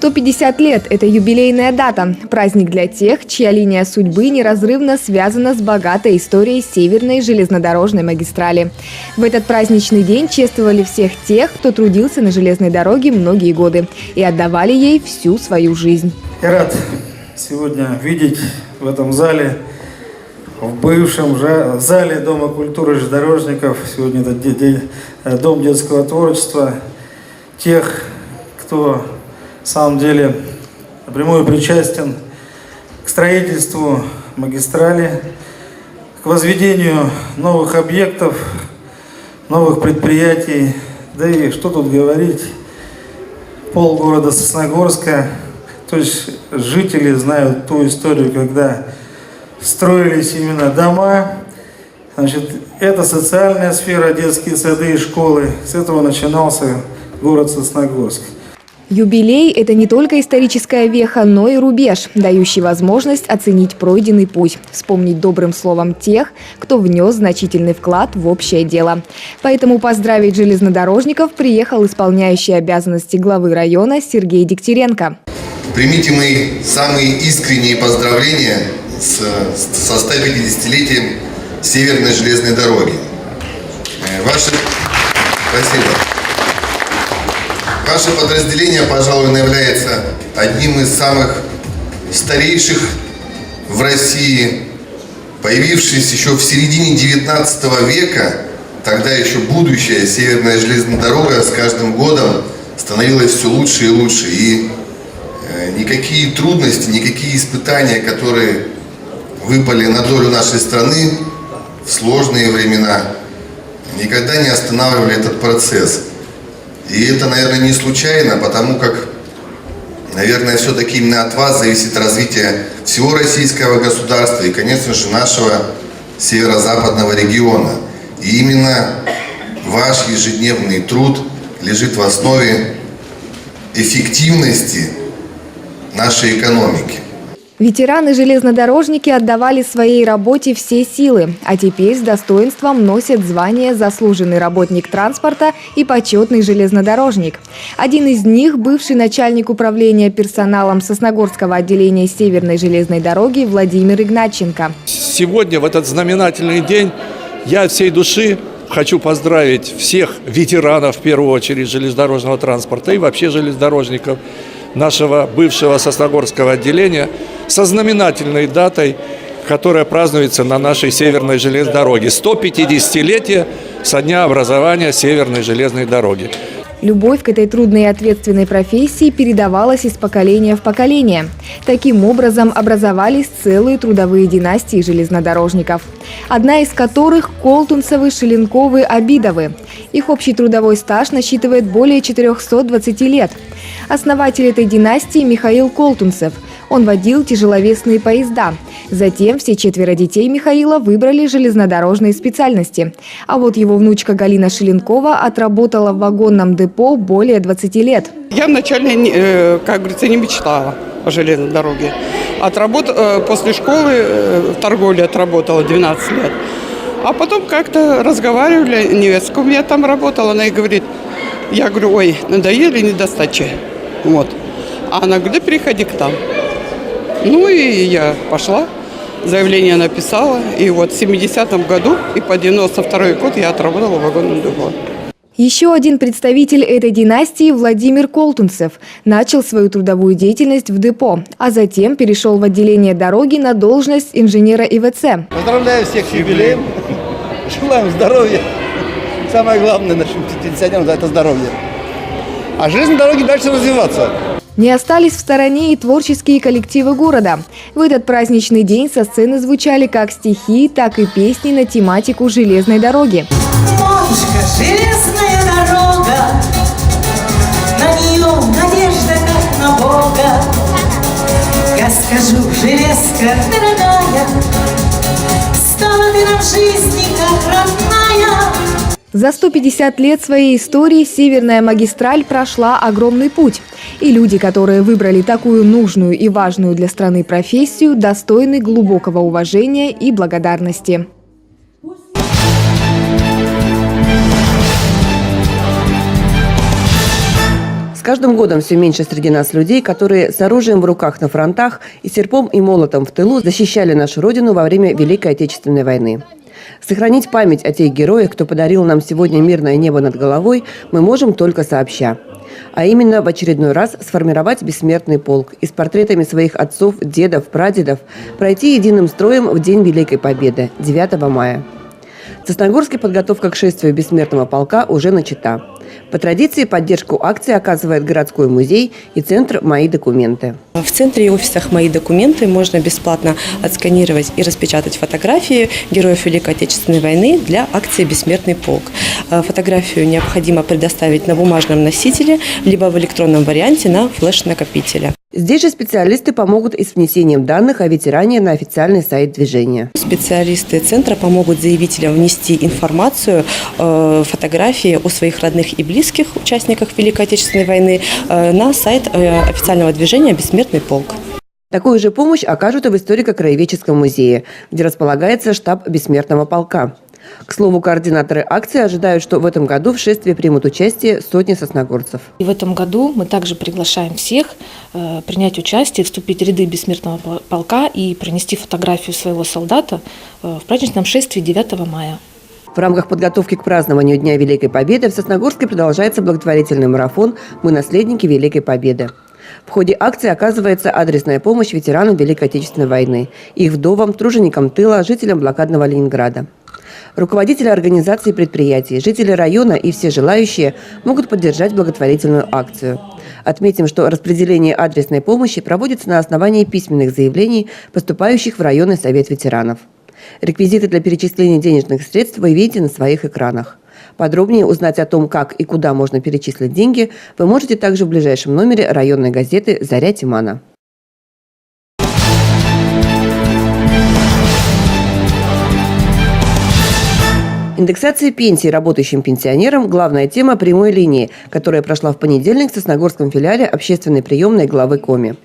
150 лет – это юбилейная дата, праздник для тех, чья линия судьбы неразрывно связана с богатой историей Северной железнодорожной магистрали. В этот праздничный день чествовали всех тех, кто трудился на железной дороге многие годы и отдавали ей всю свою жизнь. Я рад сегодня видеть в этом зале, в бывшем зале Дома культуры железнодорожников, сегодня это Дом детского творчества, тех, кто на самом деле напрямую причастен к строительству магистрали, к возведению новых объектов, новых предприятий. Да и что тут говорить, полгорода Сосногорска, то есть жители знают ту историю, когда строились именно дома. Значит, это социальная сфера, детские сады и школы. С этого начинался город Сосногорск. Юбилей – это не только историческая веха, но и рубеж, дающий возможность оценить пройденный путь, вспомнить добрым словом тех, кто внес значительный вклад в общее дело. Поэтому поздравить железнодорожников приехал исполняющий обязанности главы района Сергей Дегтяренко. Примите мои самые искренние поздравления со 150-летием Северной железной дороги. Спасибо. Ваше подразделение, пожалуй, является одним из самых старейших в России, появившись еще в середине 19 века. Тогда еще будущая Северная железная дорога с каждым годом становилась все лучше и лучше. И никакие трудности, никакие испытания, которые выпали на долю нашей страны в сложные времена, никогда не останавливали этот процесс. И это, наверное, не случайно, потому как, наверное, все-таки именно от вас зависит развитие всего российского государства и, конечно же, нашего северо-западного региона. И именно ваш ежедневный труд лежит в основе эффективности нашей экономики. Ветераны-железнодорожники отдавали своей работе все силы, а теперь с достоинством носят звание «Заслуженный работник транспорта» и «Почетный железнодорожник». Один из них – бывший начальник управления персоналом Сосногорского отделения Северной железной дороги Владимир Игнатченко. Сегодня, в этот знаменательный день, я от всей души хочу поздравить всех ветеранов, в первую очередь, железнодорожного транспорта и вообще железнодорожников нашего бывшего Сосногорского отделения со знаменательной датой, которая празднуется на нашей Северной железной дороге. 150-летие со дня образования Северной железной дороги. Любовь к этой трудной и ответственной профессии передавалась из поколения в поколение. Таким образом образовались целые трудовые династии железнодорожников. Одна из которых – Колтунцевы, Шеленковы, Обидовы. Их общий трудовой стаж насчитывает более 420 лет. Основатель этой династии – Михаил Колтунцев. Он водил тяжеловесные поезда. Затем все 4 детей Михаила выбрали железнодорожные специальности. А вот его внучка Галина Шеленкова отработала в вагонном депо более 20 лет. Я вначале, как говорится, не мечтала о железной дороге. После школы в торговле отработала 12 лет. А потом как-то разговаривали, невестка у меня там работала, она и говорит, я говорю, ой, надоели недостачи. Вот. А она говорит, да переходи к нам. Ну и я пошла, заявление написала, и вот в 70-м году и по 92-й год я отработала в вагонном депо. Еще один представитель этой династии, Владимир Колтунцев, начал свою трудовую деятельность в депо, а затем перешел в отделение дороги на должность инженера ИВЦ. Поздравляю всех с юбилеем, желаем здоровья. Самое главное нашим пенсионерам – это здоровье. А железные дороги дальше развиваться. Не остались в стороне и творческие коллективы города. В этот праздничный день со сцены звучали как стихи, так и песни на тематику железной дороги. Матушка, железная дорога, на нее надежда как на Бога. Я скажу, железка дорогая, стала ты нам в жизни как родная. За 150 лет своей истории Северная магистраль прошла огромный путь. И люди, которые выбрали такую нужную и важную для страны профессию, достойны глубокого уважения и благодарности. С каждым годом все меньше среди нас людей, которые с оружием в руках на фронтах и серпом и молотом в тылу защищали нашу Родину во время Великой Отечественной войны. Сохранить память о тех героях, кто подарил нам сегодня мирное небо над головой, мы можем только сообща. А именно в очередной раз сформировать бессмертный полк и с портретами своих отцов, дедов, прадедов пройти единым строем в День Великой Победы, 9 мая. В Сосногорске подготовка к шествию бессмертного полка уже начата. По традиции поддержку акции оказывает городской музей и центр «Мои документы». В центре и офисах «Мои документы» можно бесплатно отсканировать и распечатать фотографии героев Великой Отечественной войны для акции «Бессмертный полк». Фотографию необходимо предоставить на бумажном носителе, либо в электронном варианте на флеш-накопителе. Здесь же специалисты помогут и с внесением данных о ветеране на официальный сайт движения. Специалисты центра помогут заявителям внести информацию, фотографии о своих родных и близких участниках Великой Отечественной войны на сайт официального движения «Бессмертный полк». Такую же помощь окажут и в историко-краеведческом музее, где располагается штаб Бессмертного полка. К слову, координаторы акции ожидают, что в этом году в шествии примут участие сотни сосногорцев. И в этом году мы также приглашаем всех принять участие, вступить в ряды Бессмертного полка и принести фотографию своего солдата в праздничном шествии 9 мая. В рамках подготовки к празднованию Дня Великой Победы в Сосногорске продолжается благотворительный марафон «Мы наследники Великой Победы». В ходе акции оказывается адресная помощь ветеранам Великой Отечественной войны, их вдовам, труженикам тыла, жителям блокадного Ленинграда. Руководители организаций и предприятий, жители района и все желающие могут поддержать благотворительную акцию. Отметим, что распределение адресной помощи проводится на основании письменных заявлений, поступающих в районный совет ветеранов. Реквизиты для перечисления денежных средств вы видите на своих экранах. Подробнее узнать о том, как и куда можно перечислить деньги, вы можете также в ближайшем номере районной газеты «Заря Тимана». Индексация пенсий работающим пенсионерам – главная тема прямой линии, которая прошла в понедельник в Сосногорском филиале общественной приемной главы Коми.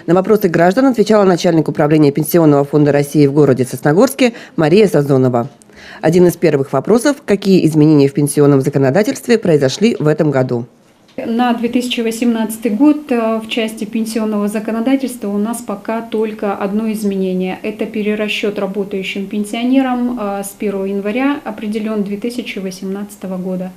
На вопросы граждан отвечала начальник управления Пенсионного фонда России в городе Сосногорске Мария Сазонова. Один из первых вопросов – какие изменения в пенсионном законодательстве произошли в этом году? На 2018 год в части пенсионного законодательства у нас пока только одно изменение. Это перерасчет работающим пенсионерам с 1 января определен 2018 года.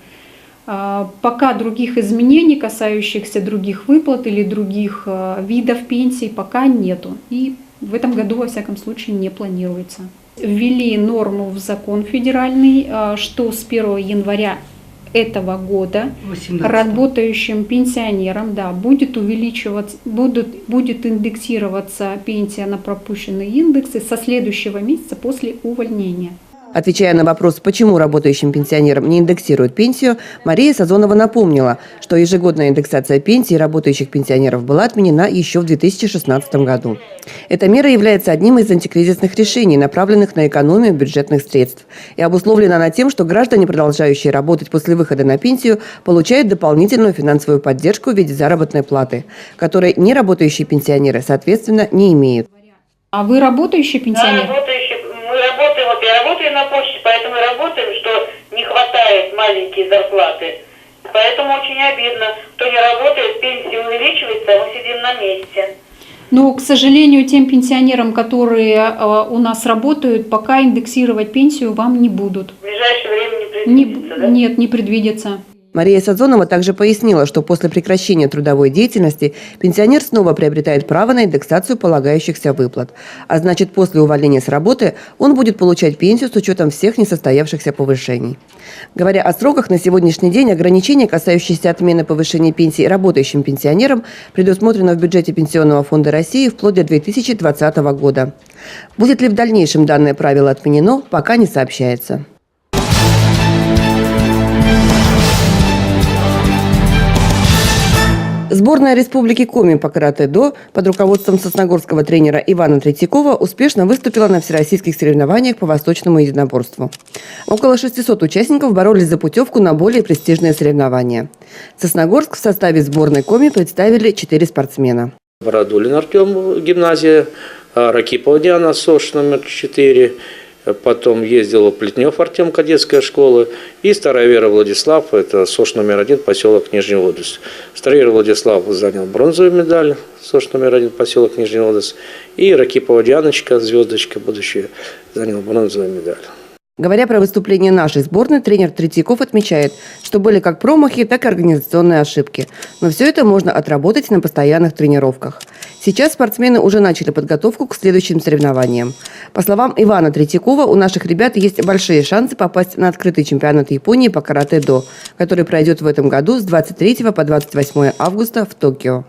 Пока других изменений, касающихся других выплат или других видов пенсий, пока нету. И в этом году, во всяком случае, не планируется. Ввели норму в закон федеральный, что с 1 января этого года работающим пенсионерам будет индексироваться пенсия на пропущенные индексы со следующего месяца после увольнения. Отвечая на вопрос, почему работающим пенсионерам не индексируют пенсию, Мария Сазонова напомнила, что ежегодная индексация пенсий работающих пенсионеров была отменена еще в 2016 году. Эта мера является одним из антикризисных решений, направленных на экономию бюджетных средств. И обусловлена она тем, что граждане, продолжающие работать после выхода на пенсию, получают дополнительную финансовую поддержку в виде заработной платы, которой неработающие пенсионеры, соответственно, не имеют. А вы работающий пенсионер? Да, мы работаем, вот я работаю на почте, поэтому и работаем, что не хватает маленькие зарплаты. Поэтому очень обидно, кто не работает, пенсия увеличивается, а мы сидим на месте. Но, к сожалению, тем пенсионерам, которые у нас работают, пока индексировать пенсию вам не будут. В ближайшее время не предвидится, да? Нет, не предвидится. Мария Сазонова также пояснила, что после прекращения трудовой деятельности пенсионер снова приобретает право на индексацию полагающихся выплат. А значит, после увольнения с работы он будет получать пенсию с учетом всех несостоявшихся повышений. Говоря о сроках, на сегодняшний день ограничения, касающиеся отмены повышения пенсий работающим пенсионерам, предусмотрено в бюджете Пенсионного фонда России вплоть до 2020 года. Будет ли в дальнейшем данное правило отменено, пока не сообщается. Сборная Республики Коми по каратэ-до под руководством сосногорского тренера Ивана Третьякова успешно выступила на всероссийских соревнованиях по восточному единоборству. Около 600 участников боролись за путевку на более престижные соревнования. Сосногорск в составе сборной Коми представили 4 спортсмена. Бородулин Артем, гимназия, Ракипова Диана, СОШ номер 4, потом ездил Плетнев Артем, кадетская школа, и Старовера Владислав, это СОЖ номер 1, поселок Нижний Лодос. Старовера Владислав занял бронзовую медаль, СОЖ номер 1, поселок Нижний Лодос, и Ракипова Дианочка, звездочка будущая, занял бронзовую медаль. Говоря про выступление нашей сборной, тренер Третьяков отмечает, что были как промахи, так и организационные ошибки. Но все это можно отработать на постоянных тренировках. Сейчас спортсмены уже начали подготовку к следующим соревнованиям. По словам Ивана Третьякова, у наших ребят есть большие шансы попасть на открытый чемпионат Японии по каратэ-до, который пройдет в этом году с 23 по 28 августа в Токио.